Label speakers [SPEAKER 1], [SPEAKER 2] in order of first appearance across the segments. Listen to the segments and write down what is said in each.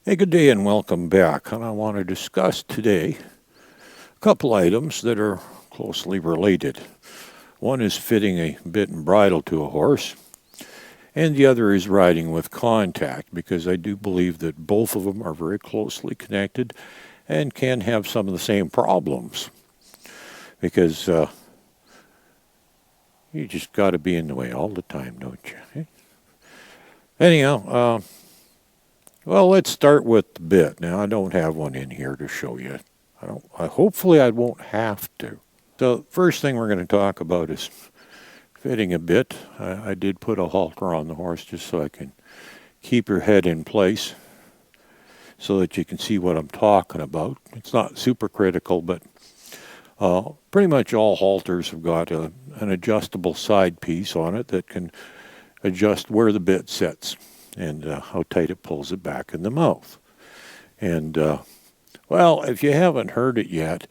[SPEAKER 1] Hey, good day and welcome back. And I want to discuss today a couple items that are closely related. One is fitting a bit and bridle to a horse, and the other is riding with contact, because I do believe that both of them are very closely connected and can have some of the same problems. Because you just got to be in the way all the time, don't you? Anyhow, well, let's start with the bit. Now, I don't have one in here to show you. Hopefully, I won't have to. So, first thing we're going to talk about is fitting a bit. I did put a halter on the horse just so I can keep your head in place so that you can see what I'm talking about. It's not super critical, but pretty much all halters have got an adjustable side piece on it that can adjust where the bit sits and how tight it pulls it back in the mouth. And, well, if you haven't heard it yet,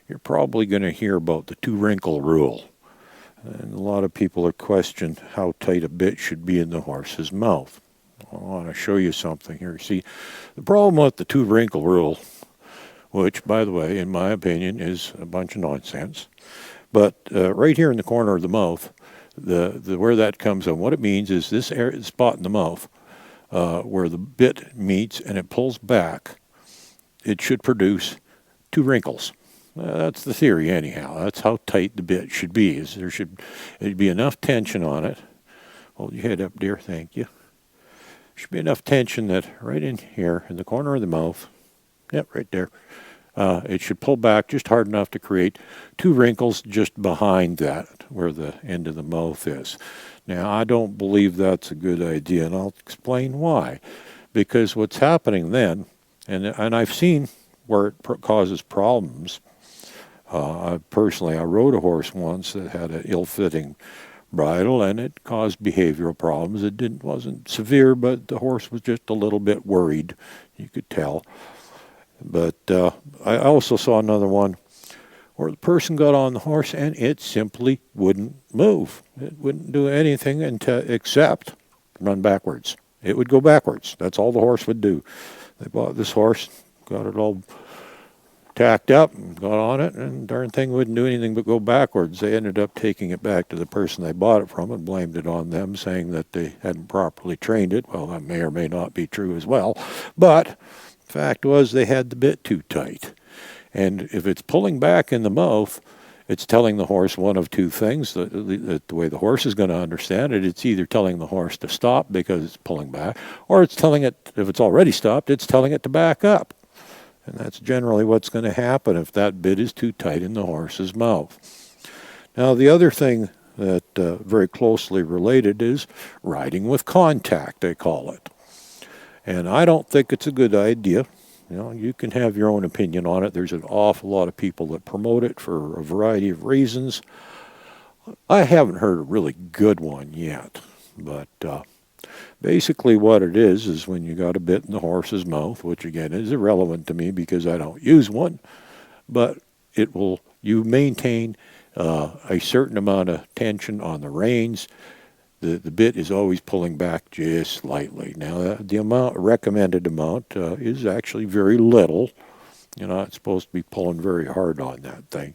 [SPEAKER 1] you're probably going to hear about the 2-wrinkle rule. And a lot of people are questioning how tight a bit should be in the horse's mouth. I want to show you something here. See, the problem with the 2-wrinkle rule, which, by the way, in my opinion, is a bunch of nonsense, but right here in the corner of the mouth, where that comes in, what it means is this spot in the mouth, where the bit meets and it pulls back, it should produce 2 wrinkles. That's the theory anyhow. That's how tight the bit should be. There'd be enough tension on it. Hold your head up, dear. Thank you. Should be enough tension that right in here in the corner of the mouth, yep, right there, it should pull back just hard enough to create 2 wrinkles just behind that, where the end of the mouth is. Now, I don't believe that's a good idea, and I'll explain why. Because what's happening then, and I've seen where it causes problems. I rode a horse once that had an ill-fitting bridle, and it caused behavioral problems. It wasn't severe, but the horse was just a little bit worried. You could tell. But I also saw another one where the person got on the horse and it simply wouldn't move. It wouldn't do anything except run backwards. It would go backwards. That's all the horse would do. They bought this horse, got it all tacked up, and got on it, and darn thing wouldn't do anything but go backwards. They ended up taking it back to the person they bought it from and blamed it on them, saying that they hadn't properly trained it. Well, that may or may not be true as well. But the fact was they had the bit too tight. And if it's pulling back in the mouth, it's telling the horse one of two things. The way the horse is going to understand it, it's either telling the horse to stop because it's pulling back, or it's telling it, if it's already stopped, it's telling it to back up. And that's generally what's going to happen if that bit is too tight in the horse's mouth. Now, the other thing that very closely related is riding with contact, they call it. And I don't think it's a good idea. You know, you can have your own opinion on it. There's an awful lot of people that promote it for a variety of reasons. I haven't heard a really good one yet, but basically what it is when you got a bit in the horse's mouth, which again is irrelevant to me because I don't use one, but you maintain a certain amount of tension on the reins. The bit is always pulling back just slightly. Now, the recommended amount is actually very little. You're not supposed to be pulling very hard on that thing.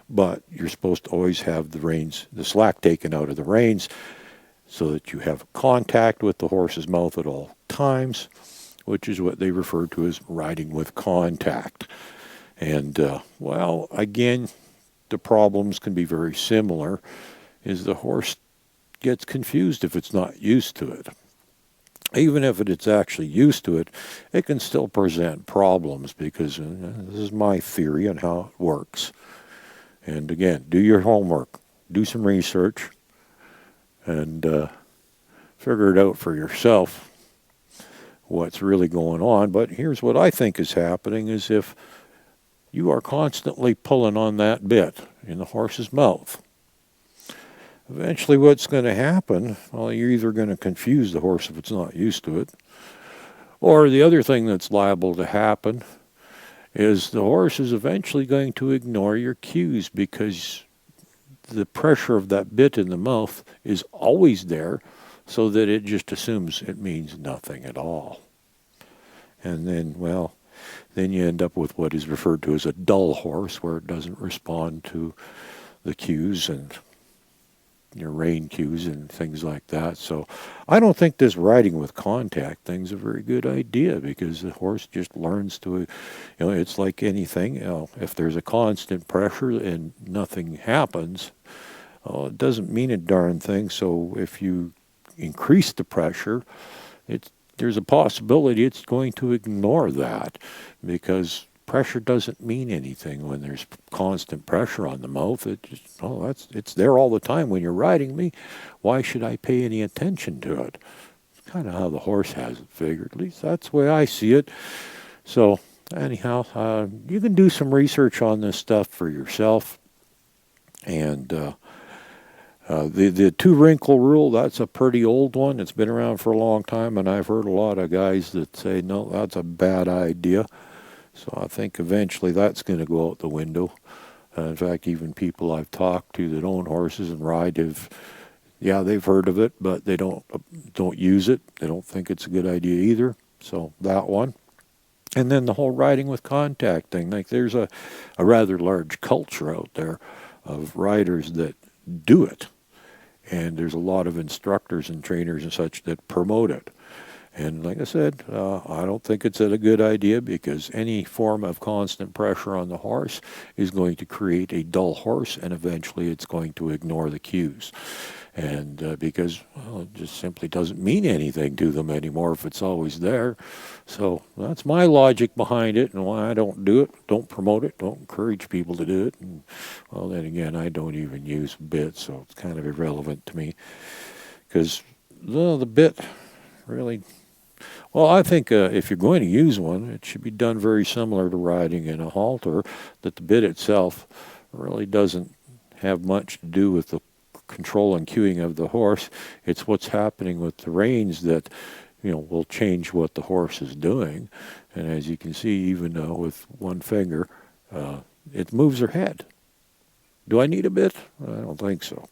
[SPEAKER 1] But you're supposed to always have the slack taken out of the reins so that you have contact with the horse's mouth at all times, which is what they refer to as riding with contact. And, well, again, the problems can be very similar. Is the horse gets confused if it's not used to it. Even if it's actually used to it, it can still present problems because this is my theory on how it works. And again, do your homework, do some research, and figure it out for yourself what's really going on. But here's what I think is happening is if you are constantly pulling on that bit in the horse's mouth, eventually what's going to happen, well, you're either going to confuse the horse if it's not used to it, or the other thing that's liable to happen is the horse is eventually going to ignore your cues because the pressure of that bit in the mouth is always there, so that it just assumes it means nothing at all. And then, well, then you end up with what is referred to as a dull horse, where it doesn't respond to the cues and your rein cues and things like that. So I don't think this riding with contact thing's a very good idea, because the horse just learns to, it's like anything. If there's a constant pressure and nothing happens, it doesn't mean a darn thing. So if you increase the pressure, there's a possibility it's going to ignore that, because pressure doesn't mean anything when there's constant pressure on the mouth. It's there all the time when you're riding me. Why should I pay any attention to it? It's kind of how the horse has it figured. At least that's the way I see it. So anyhow, you can do some research on this stuff for yourself. And the two wrinkle rule, that's a pretty old one. It's been around for a long time, and I've heard a lot of guys that say, no, that's a bad idea. So I think eventually that's going to go out the window. In fact, even people I've talked to that own horses and ride they've heard of it, but they don't use it. They don't think it's a good idea either. So that one. And then the whole riding with contact thing. Like, there's a rather large culture out there of riders that do it. And there's a lot of instructors and trainers and such that promote it. And like I said, I don't think it's a good idea, because any form of constant pressure on the horse is going to create a dull horse, and eventually it's going to ignore the cues. And because it just simply doesn't mean anything to them anymore if it's always there. So that's my logic behind it, and why I don't do it, don't promote it, don't encourage people to do it. And, well, then again, I don't even use bits, so it's kind of irrelevant to me. Because the bit really... Well, I think if you're going to use one, it should be done very similar to riding in a halter, that the bit itself really doesn't have much to do with the control and cueing of the horse. It's what's happening with the reins that, will change what the horse is doing. And as you can see, even with one finger, it moves her head. Do I need a bit? I don't think so.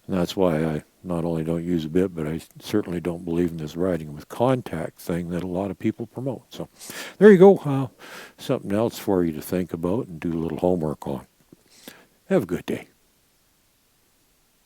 [SPEAKER 1] And that's why I not only don't use a bit, but I certainly don't believe in this riding with contact thing that a lot of people promote. So there you go. Something else for you to think about and do a little homework on. Have a good day.